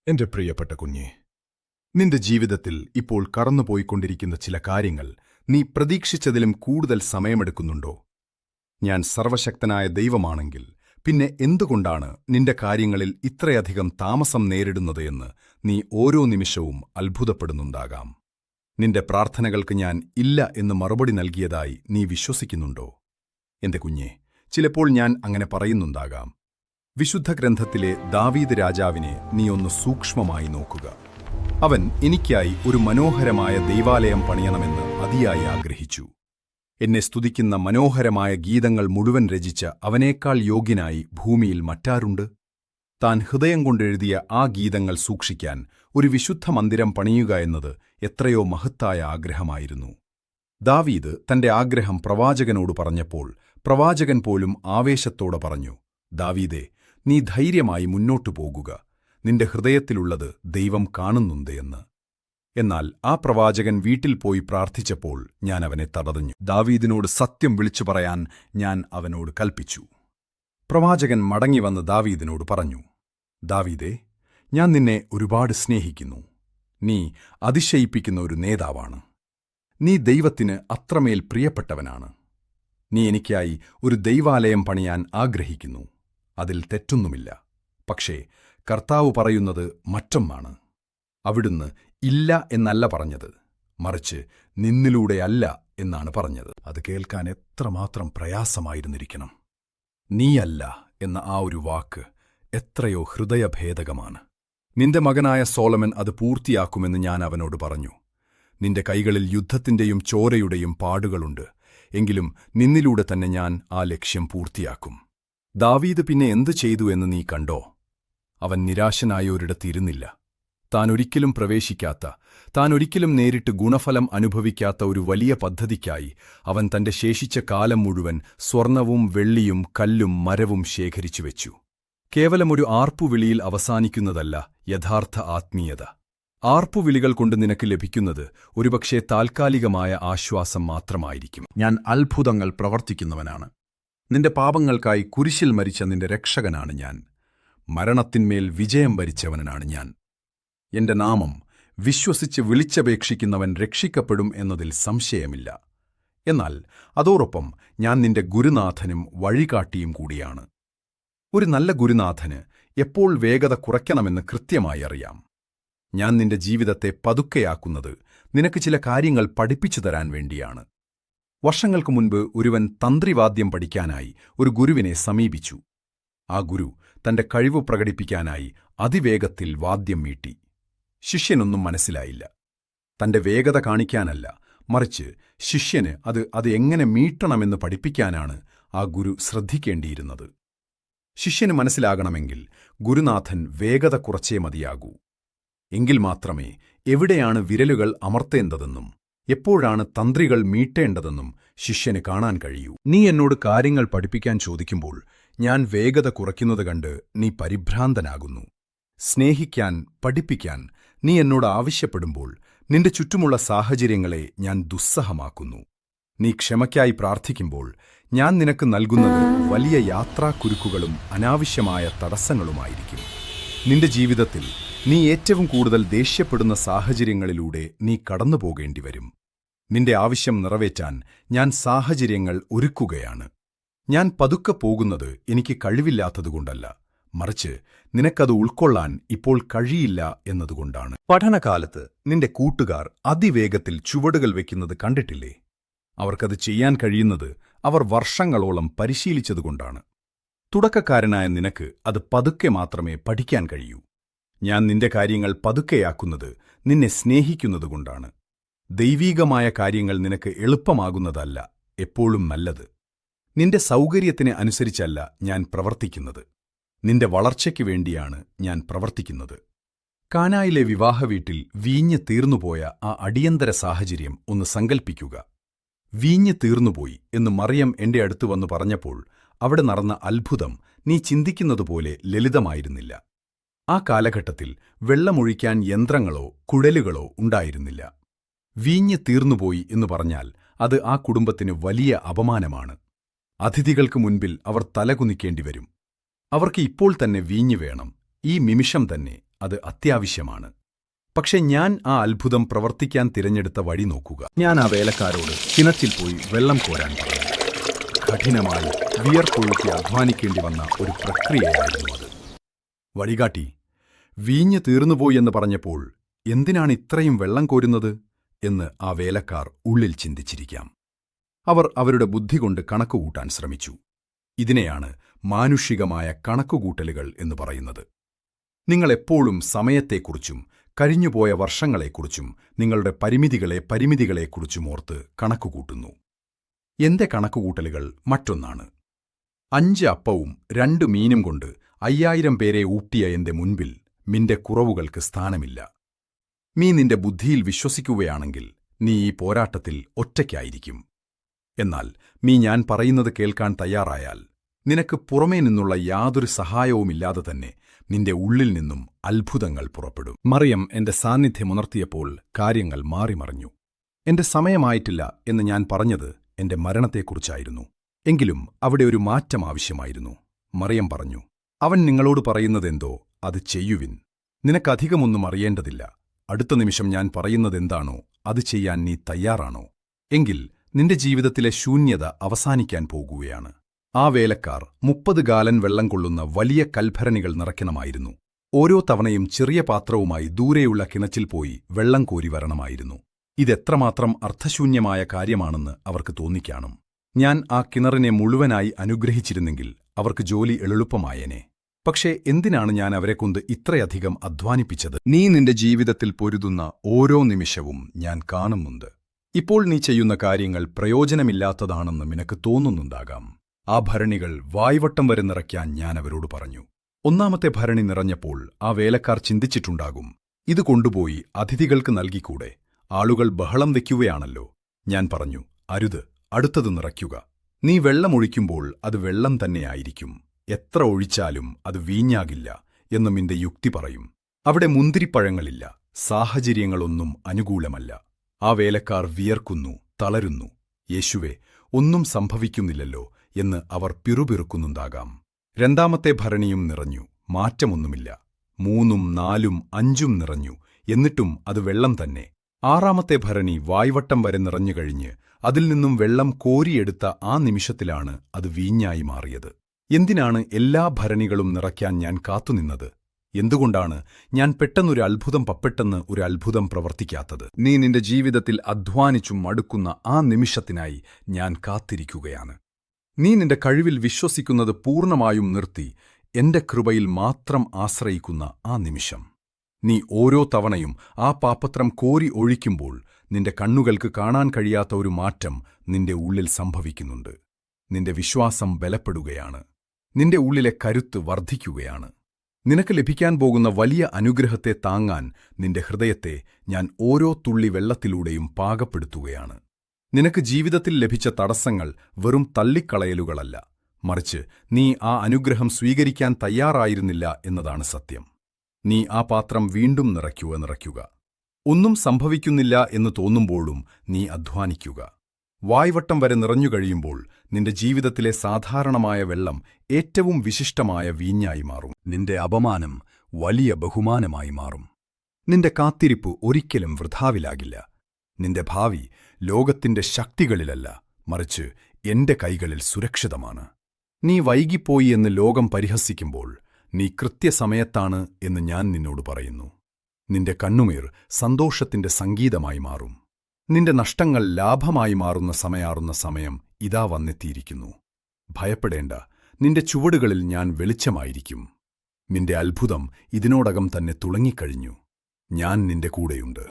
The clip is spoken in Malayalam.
എന്റെ പ്രിയപ്പെട്ട കുഞ്ഞേ, നിന്റെ ജീവിതത്തിൽ ഇപ്പോൾ കടന്നുപോയിക്കൊണ്ടിരിക്കുന്ന ചില കാര്യങ്ങൾ നീ പ്രതീക്ഷിച്ചതിലും കൂടുതൽ സമയമെടുക്കുന്നുണ്ടോ? ഞാൻ സർവശക്തനായ ദൈവമാണെങ്കിൽ പിന്നെ എന്തുകൊണ്ടാണ് നിന്റെ കാര്യങ്ങളിൽ ഇത്രയധികം താമസം നേരിടുന്നത് എന്ന് നീ ഓരോ നിമിഷവും അത്ഭുതപ്പെടുന്നുണ്ടാകാം. നിന്റെ പ്രാർത്ഥനകൾക്ക് ഞാൻ ഇല്ല എന്ന് മറുപടി നൽകിയതായി നീ വിശ്വസിക്കുന്നുണ്ടോ? എന്റെ കുഞ്ഞേ, ചിലപ്പോൾ ഞാൻ അങ്ങനെ പറയുന്നുണ്ടാകാം. വിശുദ്ധ ഗ്രന്ഥത്തിലെ ദാവീദ് രാജാവിനെ നീ ഒന്ന് സൂക്ഷ്മമായി നോക്കുക. അവൻ എനിക്കായി ഒരു മനോഹരമായ ദൈവാലയം പണിയണമെന്ന് അതിയായി ആഗ്രഹിച്ചു. എന്നെ സ്തുതിക്കുന്ന മനോഹരമായ ഗീതങ്ങൾ മുഴുവൻ രചിച്ച അവനേക്കാൾ യോഗ്യനായി ഭൂമിയിൽ മറ്റാരുണ്ട്? താൻ ഹൃദയം കൊണ്ടെഴുതിയ ആ ഗീതങ്ങൾ സൂക്ഷിക്കാൻ ഒരു വിശുദ്ധ മന്ദിരം പണിയുക എന്നത് എത്രയോ മഹത്തായ ആഗ്രഹമായിരുന്നു. ദാവീദ് തന്റെ ആഗ്രഹം പ്രവാചകനോട് പറഞ്ഞപ്പോൾ പ്രവാചകൻ പോലും ആവേശത്തോടെ പറഞ്ഞു, ദാവീദേ, നീ ധൈര്യമായി മുന്നോട്ടു പോകുക, നിന്റെ ഹൃദയത്തിലുള്ളത് ദൈവം കാണുന്നുണ്ട് എന്ന്. എന്നാൽ ആ പ്രവാചകൻ വീട്ടിൽ പോയി പ്രാർത്ഥിച്ചപ്പോൾ ഞാൻ അവനെ തടഞ്ഞു. ദാവീദിനോട് സത്യം വിളിച്ചു പറയാൻ ഞാൻ അവനോട് കൽപ്പിച്ചു. പ്രവാചകൻ മടങ്ങിവന്ന് ദാവീദിനോട് പറഞ്ഞു, ദാവീദേ, ഞാൻ നിന്നെ ഒരുപാട് സ്നേഹിക്കുന്നു. നീ അതിശയിപ്പിക്കുന്ന ഒരു നേതാവാണ്. നീ ദൈവത്തിന് അത്രമേൽ പ്രിയപ്പെട്ടവനാണ്. നീ എനിക്കായി ഒരു ദൈവാലയം പണിയാൻ ആഗ്രഹിക്കുന്നു. അതിൽ തെറ്റൊന്നുമില്ല. പക്ഷേ കർത്താവ് പറയുന്നത് മറ്റൊന്നാണ്. അവിടുന്ന് ഇല്ല എന്നല്ല പറഞ്ഞത്, മറിച്ച് നിന്നിലൂടെയല്ല എന്നാണ് പറഞ്ഞത്. അത് കേൾക്കാൻ എത്രമാത്രം പ്രയാസമായിരുന്നിരിക്കണം. നീയല്ല എന്ന ആ ഒരു വാക്ക് എത്രയോ ഹൃദയഭേദകമാണ്. നിന്റെ മകനായ സോളമൻ അത് പൂർത്തിയാക്കുമെന്ന് ഞാൻ അവനോട് പറഞ്ഞു. നിന്റെ കൈകളിൽ യുദ്ധത്തിന്റെയും ചോരയുടെയും പാടുകളുണ്ട്. എങ്കിലും നിന്നിലൂടെ തന്നെ ഞാൻ ആ ലക്ഷ്യം പൂർത്തിയാക്കും. ദാവീദ് പിന്നെ എന്തു ചെയ്തു എന്ന് നീ കണ്ടോ? അവൻ നിരാശനായൊരിടത്തിരുന്നില്ല. താൻ ഒരിക്കലും പ്രവേശിക്കാത്ത, താൻ ഒരിക്കലും നേരിട്ട് ഗുണഫലം അനുഭവിക്കാത്ത ഒരു വലിയ പദ്ധതിക്കായി അവൻ തന്റെ ശേഷിച്ച കാലം മുഴുവൻ സ്വർണവും വെള്ളിയും കല്ലും മരവും ശേഖരിച്ചുവെച്ചു. കേവലമൊരു ആർപ്പുവിളിയിൽ അവസാനിക്കുന്നതല്ല യഥാർത്ഥ ആത്മീയത. ആർപ്പുവിളികൾ കൊണ്ട് നിനക്ക് ലഭിക്കുന്നത് ഒരുപക്ഷെ താൽക്കാലികമായ ആശ്വാസം മാത്രമായിരിക്കും. ഞാൻ അത്ഭുതങ്ങൾ പ്രവർത്തിക്കുന്നവനാണ്. നിന്റെ പാപങ്ങൾക്കായി കുരിശിൽ മരിച്ച നിന്റെ രക്ഷകനാണ് ഞാൻ. മരണത്തിന്മേൽ വിജയം വരിച്ചവനാണ് ഞാൻ. എന്റെ നാമം വിശ്വസിച്ച് വിളിച്ചപേക്ഷിക്കുന്നവൻ രക്ഷിക്കപ്പെടും എന്നതിൽ സംശയമില്ല. എന്നാൽ അതോടൊപ്പം ഞാൻ നിന്റെ ഗുരുനാഥനും വഴികാട്ടിയും കൂടിയാണ്. ഒരു നല്ല ഗുരുനാഥന് എപ്പോൾ വേഗത കുറയ്ക്കണമെന്ന് കൃത്യമായി അറിയാം. ഞാൻ നിന്റെ ജീവിതത്തെ പതുക്കെയാക്കുന്നത് നിനക്ക് ചില കാര്യങ്ങൾ പഠിപ്പിച്ചു തരാൻ വേണ്ടിയാണ്. വർഷങ്ങൾക്ക് മുൻപ് ഒരുവൻ തന്ത്രിവാദ്യം പഠിക്കാനായി ഒരു ഗുരുവിനെ സമീപിച്ചു. ആ ഗുരു തന്റെ കഴിവ് പ്രകടിപ്പിക്കാനായി അതിവേഗത്തിൽ വാദ്യം മീട്ടി. ശിഷ്യനൊന്നും മനസ്സിലായില്ല. തന്റെ വേഗത കാണിക്കാനല്ല, മറിച്ച് ശിഷ്യന് അത് എങ്ങനെ മീട്ടണമെന്ന് പഠിപ്പിക്കാനാണ് ആ ഗുരു ശ്രദ്ധിക്കേണ്ടിയിരുന്നത്. ശിഷ്യന് മനസ്സിലാകണമെങ്കിൽ ഗുരുനാഥൻ വേഗത കുറച്ചേ മതിയാകൂ. എങ്കിൽ മാത്രമേ എവിടെയാണ് വിരലുകൾ അമർത്തേണ്ടതെന്നും എപ്പോഴാണ് തന്ത്രികൾ മീട്ടേണ്ടതെന്നും ശിഷ്യന് കാണാൻ കഴിയൂ. നീ എന്നോട് കാര്യങ്ങൾ പഠിപ്പിക്കാൻ ചോദിക്കുമ്പോൾ ഞാൻ വേഗത കുറയ്ക്കുന്നത് കണ്ട് നീ പരിഭ്രാന്തനാകുന്നു. സ്നേഹിക്കാൻ, പഠിപ്പിക്കാൻ നീ എന്നോട് ആവശ്യപ്പെടുമ്പോൾ നിന്റെ ചുറ്റുമുള്ള സാഹചര്യങ്ങളെ ഞാൻ ദുസ്സഹമാക്കുന്നു. നീ ക്ഷമയ്ക്കായി പ്രാർത്ഥിക്കുമ്പോൾ ഞാൻ നിനക്ക് നൽകുന്നത് വലിയ യാത്രാക്കുരുക്കുകളും അനാവശ്യമായ തടസ്സങ്ങളുമായിരിക്കും. നിന്റെ ജീവിതത്തിൽ നീ ഏറ്റവും കൂടുതൽ ദേഷ്യപ്പെടുന്ന സാഹചര്യങ്ങളിലൂടെ നീ കടന്നുപോകേണ്ടിവരും. നിന്റെ ആവശ്യം നിറവേറ്റാൻ ഞാൻ സാഹചര്യങ്ങൾ ഒരുക്കുകയാണ്. ഞാൻ പതുക്കെ പോകുന്നത് എനിക്ക് കഴിവില്ലാത്തതുകൊണ്ടല്ല, മറിച്ച് നിനക്കത് ഉൾക്കൊള്ളാൻ ഇപ്പോൾ കഴിയില്ല എന്നതുകൊണ്ടാണ്. പഠനകാലത്ത് നിന്റെ കൂട്ടുകാർ അതിവേഗത്തിൽ ചുവടുകൾ വയ്ക്കുന്നത് കണ്ടിട്ടില്ലേ? അവർക്കത് ചെയ്യാൻ കഴിയുന്നത് അവർ വർഷങ്ങളോളം പരിശീലിച്ചതുകൊണ്ടാണ്. തുടക്കക്കാരനായ നിനക്ക് അത് പതുക്കെ മാത്രമേ പഠിക്കാൻ കഴിയൂ. ഞാൻ നിന്റെ കാര്യങ്ങൾ പതുക്കെയാക്കുന്നത് നിന്നെ സ്നേഹിക്കുന്നതുകൊണ്ടാണ്. ദൈവീകമായ കാര്യങ്ങൾ നിനക്ക് എളുപ്പമാകുന്നതല്ല എപ്പോഴും നല്ലത്. നിന്റെ സൗകര്യത്തിന് അനുസരിച്ചല്ല ഞാൻ പ്രവർത്തിക്കുന്നത്. നിന്റെ വളർച്ചയ്ക്കു വേണ്ടിയാണ് ഞാൻ പ്രവർത്തിക്കുന്നത്. കാനായിലെ വിവാഹവീട്ടിൽ വീഞ്ഞ് തീർന്നുപോയ ആ അടിയന്തര സാഹചര്യം ഒന്ന് സങ്കൽപ്പിക്കുക. വീഞ്ഞ് തീർന്നുപോയി എന്ന് മറിയം എന്റെ അടുത്ത് വന്നു പറഞ്ഞപ്പോൾ അവിടെ നടന്ന അത്ഭുതം നീ ചിന്തിക്കുന്നതുപോലെ ലളിതമായിരുന്നില്ല. ആ കാലഘട്ടത്തിൽ വെള്ളമൊഴിക്കാൻ യന്ത്രങ്ങളോ കുഴലുകളോ ഉണ്ടായിരുന്നില്ല. വീഞ്ഞ് തീർന്നുപോയി എന്നു പറഞ്ഞാൽ അത് ആ കുടുംബത്തിന് വലിയ അപമാനമാണ്. അതിഥികൾക്ക് മുൻപിൽ അവർ തലകുനിക്കേണ്ടിവരും. അവർക്ക് ഇപ്പോൾ തന്നെ വീഞ്ഞു വേണം, ഈ നിമിഷം തന്നെ, അത് അത്യാവശ്യമാണ്. പക്ഷെ ഞാൻ ആ അത്ഭുതം പ്രവർത്തിക്കാൻ തിരഞ്ഞെടുത്ത വഴി നോക്കുക. ഞാൻ ആ വേലക്കാരോട് കിണറ്റിൽ പോയി വെള്ളം കോരാൻ പറഞ്ഞു. കഠിനമായി വിയർപ്പൊഴുക്കി അധ്വാനിക്കേണ്ടി വന്ന ഒരു പ്രക്രിയയായിരുന്നു അത്. വഴികാട്ടി, വീഞ്ഞ് തീർന്നുപോയി എന്ന് പറഞ്ഞപ്പോൾ എന്തിനാണ് ഇത്രയും വെള്ളം കോരുന്നത് എന്ന് ആ വേലക്കാർ ഉള്ളിൽ ചിന്തിച്ചിരിക്കാം. അവർ അവരുടെ ബുദ്ധി കൊണ്ട് കണക്കുകൂട്ടാൻ ശ്രമിച്ചു. ഇതിനെയാണ് മാനുഷികമായ കണക്കുകൂട്ടലുകൾ എന്ന് പറയുന്നത്. നിങ്ങളെപ്പോഴും സമയത്തെക്കുറിച്ചും കഴിഞ്ഞുപോയ വർഷങ്ങളെക്കുറിച്ചും നിങ്ങളുടെ പരിമിതികളെക്കുറിച്ചും ഓർത്ത് കണക്കുകൂട്ടുന്നു. എന്റെ കണക്കുകൂട്ടലുകൾ മറ്റൊന്നാണ്. 5 അപ്പവും 2 മീനും കൊണ്ട് 5000 പേരെ ഊട്ടിയ എന്റെ മുൻപിൽ നിന്റെ കുറവുകൾക്ക് സ്ഥാനമില്ല. നീ നിന്റെ ബുദ്ധിയിൽ വിശ്വസിക്കുകയാണെങ്കിൽ നീ ഈ പോരാട്ടത്തിൽ ഒറ്റയ്ക്കായിരിക്കും. എന്നാൽ നീ ഞാൻ പറയുന്നത് കേൾക്കാൻ തയ്യാറായാൽ നിനക്ക് പുറമേ നിന്നുള്ള യാതൊരു സഹായവുമില്ലാതെ തന്നെ നിന്റെ ഉള്ളിൽ നിന്നും അത്ഭുതങ്ങൾ പുറപ്പെടും. മറിയം എന്റെ സാന്നിധ്യമുണർത്തിയപ്പോൾ കാര്യങ്ങൾ മാറിമറിഞ്ഞു. എന്റെ സമയമായിട്ടില്ല എന്ന് ഞാൻ പറഞ്ഞത് എന്റെ മരണത്തെക്കുറിച്ചായിരുന്നു. എങ്കിലും അവിടെ ഒരു മാറ്റം ആവശ്യമായിരുന്നു. മറിയം പറഞ്ഞു, അവൻ നിങ്ങളോട് പറയുന്നതെന്തോ അത് ചെയ്യുവിൻ. നിനക്കധികമൊന്നും അറിയേണ്ടതില്ല. അടുത്ത നിമിഷം ഞാൻ പറയുന്നതെന്താണോ അത് ചെയ്യാൻ നീ തയ്യാറാണോ? എങ്കിൽ നിന്റെ ജീവിതത്തിലെ ശൂന്യത അവസാനിക്കാൻ പോകുകയാണ്. ആ വേലക്കാർ 30 ഗാലൻ വെള്ളം കൊള്ളുന്ന വലിയ കൽഭരണികൾ നിറയ്ക്കണമായിരുന്നു. ഓരോ തവണയും ചെറിയ പാത്രവുമായി ദൂരെയുള്ള കിണറ്റിൽ പോയി വെള്ളം കോരി വരണമായിരുന്നു. ഇതെത്രമാത്രം അർത്ഥശൂന്യമായ കാര്യമാണെന്ന് അവർക്ക് തോന്നിക്കാണും. ഞാൻ ആ കിണറിനെ മുഴുവനായി അനുഗ്രഹിച്ചിരുന്നെങ്കിൽ അവർക്ക് ജോലി എളുപ്പമായേനെ. പക്ഷേ എന്തിനാണ് ഞാൻ അവരെക്കൊണ്ട് ഇത്രയധികം അധ്വാനിപ്പിച്ചത്? നീ നിന്റെ ജീവിതത്തിൽ പൊരുതുന്ന ഓരോ നിമിഷവും ഞാൻ കാണുന്നുണ്ട്. ഇപ്പോൾ നീ ചെയ്യുന്ന കാര്യങ്ങൾ പ്രയോജനമില്ലാത്തതാണെന്ന് നിനക്ക് തോന്നുന്നുണ്ടാകാം. ആ ഭരണികൾ വായ്വട്ടം വരെ നിറയ്ക്കാൻ ഞാൻ അവരോട് പറഞ്ഞു. 1ാമത്തെ ഭരണി നിറഞ്ഞപ്പോൾ ആ വേലക്കാർ ചിന്തിച്ചിട്ടുണ്ടാകും, ഇത് കൊണ്ടുപോയി അതിഥികൾക്ക് നൽകിക്കൂടെ? ആളുകൾ ബഹളം വയ്ക്കുകയാണല്ലോ. ഞാൻ പറഞ്ഞു, അരുത്, അടുത്തത് നിറയ്ക്കുക. നീ വെള്ളമൊഴിക്കുമ്പോൾ അത് വെള്ളം തന്നെയായിരിക്കും. എത്ര ഒഴിച്ചാലും അത് വീഞ്ഞാകില്ല എന്ന് നിന്റെ യുക്തി പറയും. അവിടെ മുന്തിരിപ്പഴങ്ങളില്ല, സാഹചര്യങ്ങളൊന്നും അനുകൂലമല്ല. ആ വേലക്കാർ വിയർക്കുന്നു, തളരുന്നു. യേശുവേ, ഒന്നും സംഭവിക്കുന്നില്ലല്ലോ എന്ന് അവർ പിറുപിറുക്കുന്നുണ്ടാകാം. 2ാമത്തെ ഭരണിയും നിറഞ്ഞു, മാറ്റമൊന്നുമില്ല. 3ഉം 4ഉം 5ഉം നിറഞ്ഞു, എന്നിട്ടും അത് വെള്ളം തന്നെ. 6ാമത്തെ ഭരണി വായ്വട്ടം വരെ നിറഞ്ഞുകഴിഞ്ഞ് അതിൽ നിന്നും വെള്ളം കോരിയെടുത്ത ആ നിമിഷത്തിലാണ് അത് വീഞ്ഞായി മാറിയത്. എന്തിനാണ് എല്ലാ ഭരണികളും നിറയ്ക്കാൻ ഞാൻ കാത്തുനിന്നത്? എന്തുകൊണ്ടാണ് ഞാൻ പെട്ടെന്നൊരു അത്ഭുതം പ്രവർത്തിക്കാത്തത്? നീ നിന്റെ ജീവിതത്തിൽ അധ്വാനിച്ചും മടുക്കുന്ന ആ നിമിഷത്തിനായി ഞാൻ കാത്തിരിക്കുകയാണ്. നീ നിന്റെ കഴിവിൽ വിശ്വസിക്കുന്നത് പൂർണ്ണമായും നിർത്തി എന്റെ കൃപയിൽ മാത്രം ആശ്രയിക്കുന്ന ആ നിമിഷം. നീ ഓരോ തവണയും ആ പാപത്രം കോരി ഒഴിക്കുമ്പോൾ നിന്റെ കണ്ണുകൾക്ക് കാണാൻ കഴിയാത്ത ഒരു മാറ്റം നിന്റെ ഉള്ളിൽ സംഭവിക്കുന്നുണ്ട്. നിന്റെ വിശ്വാസം ബലപ്പെടുകയാണ്. നിന്റെ ഉള്ളിലെ കരുത്ത് വർദ്ധിക്കുകയാണ്. നിനക്ക് ലഭിക്കാൻ പോകുന്ന വലിയ അനുഗ്രഹത്തെ താങ്ങാൻ നിന്റെ ഹൃദയത്തെ ഞാൻ ഓരോ തുള്ളി വെള്ളത്തിലൂടെയും പാകപ്പെടുത്തുകയാണ്. നിനക്ക് ജീവിതത്തിൽ ലഭിച്ച തടസ്സങ്ങൾ വെറും തള്ളിക്കളയലുകളല്ല, മറിച്ച് നീ ആ അനുഗ്രഹം സ്വീകരിക്കാൻ തയ്യാറായിരുന്നില്ല എന്നതാണ് സത്യം. നീ ആ പാത്രം വീണ്ടും നിറയ്ക്കുക. ഒന്നും സംഭവിക്കുന്നില്ല എന്ന് തോന്നുമ്പോഴും നീ അധ്വാനിക്കുക. വായ്വട്ടം വരെ നിറഞ്ഞുകഴിയുമ്പോൾ നിന്റെ ജീവിതത്തിലെ സാധാരണമായ വെള്ളം ഏറ്റവും വിശിഷ്ടമായ വീഞ്ഞായി മാറും. നിന്റെ അപമാനം വലിയ ബഹുമാനമായി മാറും. നിന്റെ കാത്തിരിപ്പ് ഒരിക്കലും വൃഥാവിലാകില്ല. നിന്റെ ഭാവി ലോകത്തിന്റെ ശക്തികളിലല്ല, മറിച്ച് എന്റെ കൈകളിൽ സുരക്ഷിതമാണ്. നീ വൈകിപ്പോയി എന്ന് ലോകം പരിഹസിക്കുമ്പോൾ നീ കൃത്യസമയത്താണ് എന്ന് ഞാൻ നിന്നോട് പറയുന്നു. നിന്റെ കണ്ണുനീർ സന്തോഷത്തിന്റെ സംഗീതമായി മാറും. നിന്റെ നഷ്ടങ്ങൾ ലാഭമായി മാറുന്ന സമയം ഇതാ വന്നെത്തിയിരിക്കുന്നു. ഭയപ്പെടേണ്ട, നിന്റെ ചുവടുകളിൽ ഞാൻ വെളിച്ചമായിരിക്കും. നിന്റെ അത്ഭുതം ഇതിനോടകം തന്നെ തുളങ്ങിക്കഴിഞ്ഞു. ഞാൻ നിന്റെ കൂടെയുണ്ട്.